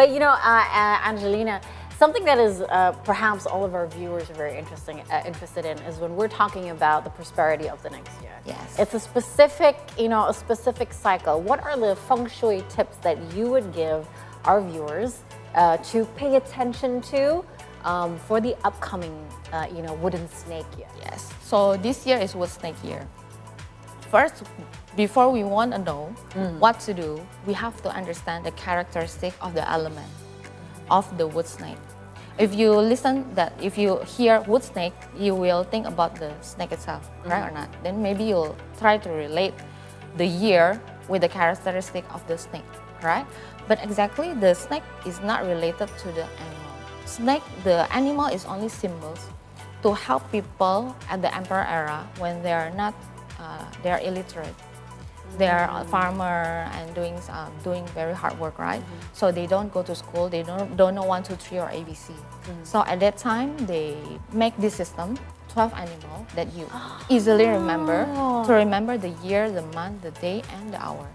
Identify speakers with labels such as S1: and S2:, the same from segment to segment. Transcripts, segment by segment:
S1: But you know, Angelina, something that is perhaps all of our viewers are very interested in is when we're talking about the prosperity of the next year.
S2: Yes.
S1: It's a specific, a specific cycle. What are the Feng Shui tips that you would give our viewers to pay attention to for the upcoming, wooden snake year?
S2: Yes. So this year is wood snake year. First, before we want to know what to do, we have to understand the characteristic of the element of the wood snake. If you hear wood snake, you will think about the snake itself, right or not? Then maybe you'll try to relate the year with the characteristic of the snake, right? But exactly, the snake is not related to the animal. Snake, the animal is only symbols to help people at the emperor era when they are not, they are illiterate. They are a farmer and doing very hard work, right? So they don't go to school, they don't know 1, 2, 3 or ABC. So at that time, they make this system, 12 animals that you easily remember, to remember the year, the month, the day, and the hour.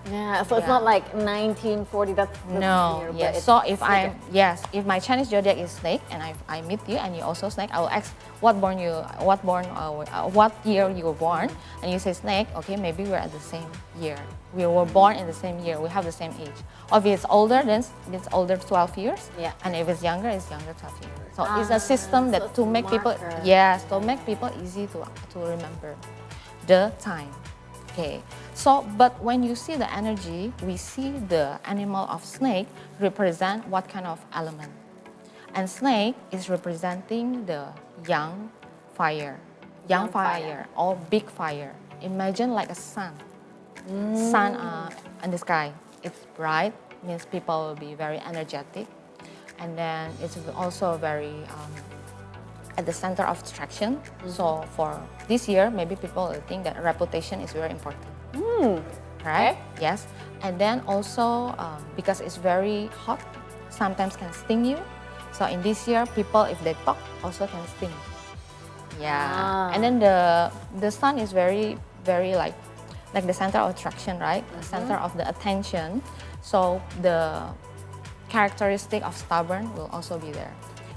S1: Yeah, so it's not like 1940, that's
S2: no,
S1: year,
S2: yes. So if if my Chinese zodiac is snake and I meet you and you also snake, I will ask what year you were born, and you say snake, okay, maybe we're at the same year. We were born in the same year, we have the same age. Or if it's older, then it's older 12 years, and if it's younger 12 years. So it's a system that to make people, to make people easy to remember the time. Okay, so but when you see the energy, we see the animal of snake represent what kind of element? And snake is representing the young fire or big fire. Imagine like a sun in the sky. It's bright, means people will be very energetic, and then it's also very at the center of attraction. So for this year, maybe people will think that reputation is very important. Right? Yes. And then also, because it's very hot, sometimes can sting you. So in this year, people, if they talk, also can sting. Yeah. And then the sun is very, very like the center of attraction, right? The center of the attention. So the characteristic of stubborn will also be there.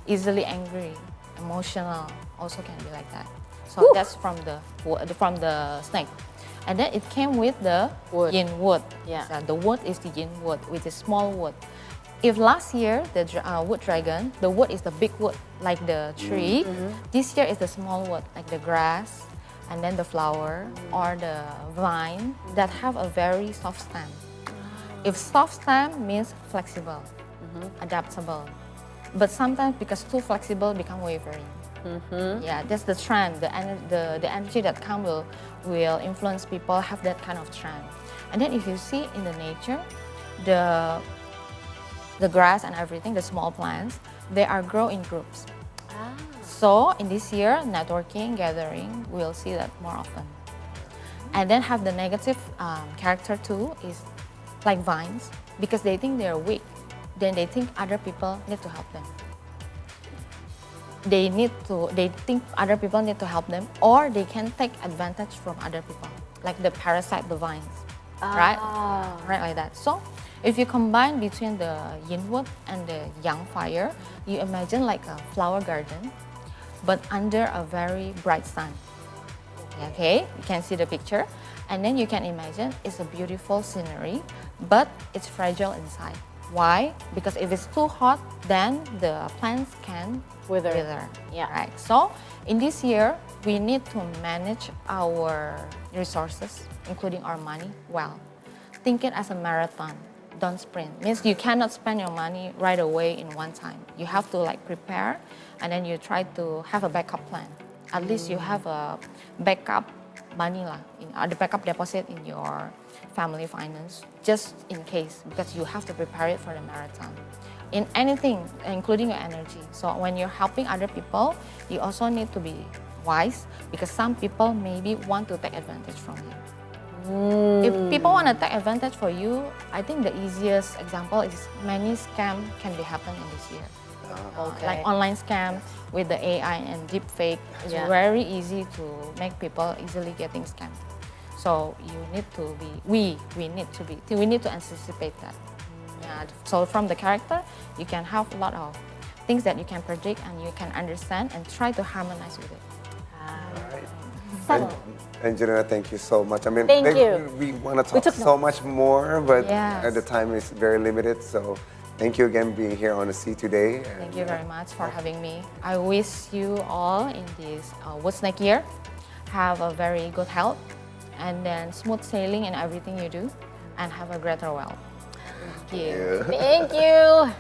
S2: Easily angry, emotional, also can be like that. So that's from the snake. And then it came with the yin wood. Yeah. So the wood is the yin wood, which is small wood. If last year, the wood dragon, the wood is the big wood, like the tree. This year is the small wood, like the grass, and then the flower, or the vine, that have a very soft stem. If soft stem means flexible, adaptable. But sometimes, because too flexible, become wavering. Yeah, that's the trend. The energy that come will influence people, have that kind of trend. And then if you see in the nature, the grass and everything, the small plants, they are grow in groups. So in this year, networking, gathering, we'll see that more often. And then have the negative character too, is like vines, because they think they're weak. Then they think other people need to help them. They think other people need to help them, or they can take advantage from other people, like the parasite, the vines, right? Right, like that. So if you combine between the yin wood and the yang fire, you imagine like a flower garden, but under a very bright sun. Okay, you can see the picture, and then you can imagine it's a beautiful scenery, but it's fragile inside. Why? Because if it's too hot, then the plants can wither. Yeah. Right. So in this year, we need to manage our resources, including our money, well. Think it as a marathon. Don't sprint. Means you cannot spend your money right away in one time. You have to like prepare, and then you try to have a backup plan. At least you have a backup money the backup deposit in your family finance, just in case, because you have to prepare it for the marathon. In anything, including your energy. So when you're helping other people, you also need to be wise, because some people maybe want to take advantage from you. If people want to take advantage for you, I think the easiest example is many scams can be happen in this year. Like online scam with the AI and deepfake. It's very easy to make people easily getting scammed. So you need to be, we need to anticipate that. So from the character, you can have a lot of things that you can predict and you can understand and try to harmonize with it.
S1: Settle.
S3: Angelina, thank you so much. I mean,
S1: Thank you.
S3: we want to talk so much more, but
S2: Yes.
S3: the time is very limited. So thank you again being here on the Sea today.
S2: Thank you very much for having me. I wish you all in this what's next year have a very good health and then smooth sailing in everything you do and have a greater wealth. Thank you.
S1: Thank you.